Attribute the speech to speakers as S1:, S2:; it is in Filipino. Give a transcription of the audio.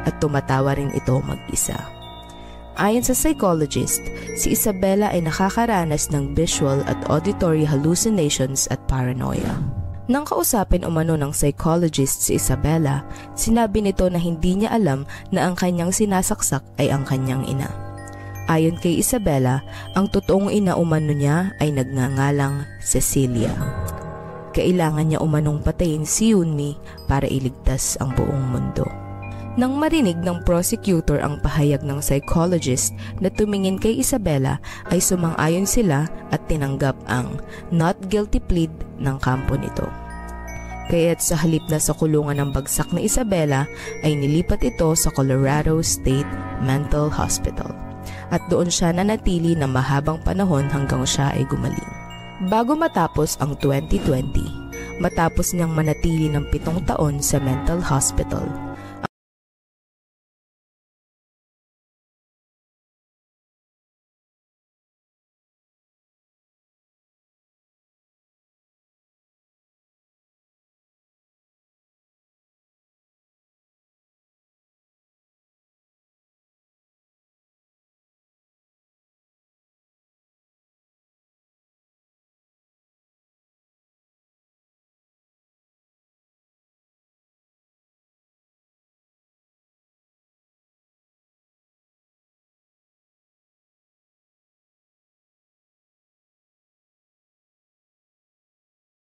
S1: at tumatawa rin ito mag-isa. Ayon sa psychologist, si Isabela ay nakakaranas ng visual at auditory hallucinations at paranoia. Nang kausapin umano ng psychologist si Isabela, sinabi nito na hindi niya alam na ang kanyang sinasaksak ay ang kanyang ina. Ayon kay Isabela, ang totoong ina umano niya ay nagngangalang Cecilia. Kailangan niya umanong patayin si Yunmi para iligtas ang buong mundo. Nang marinig ng prosecutor ang pahayag ng psychologist na tumingin kay Isabela, ay sumang-ayon sila at tinanggap ang not guilty plea ng kampo nito. Kaya't sa halip na sa kulungan ng bagsak na Isabela ay nilipat ito sa Colorado State Mental Hospital at doon siya nanatili na mahabang panahon hanggang siya ay gumaling. Bago matapos ang 2020, matapos niyang manatili ng 7 taon sa mental hospital,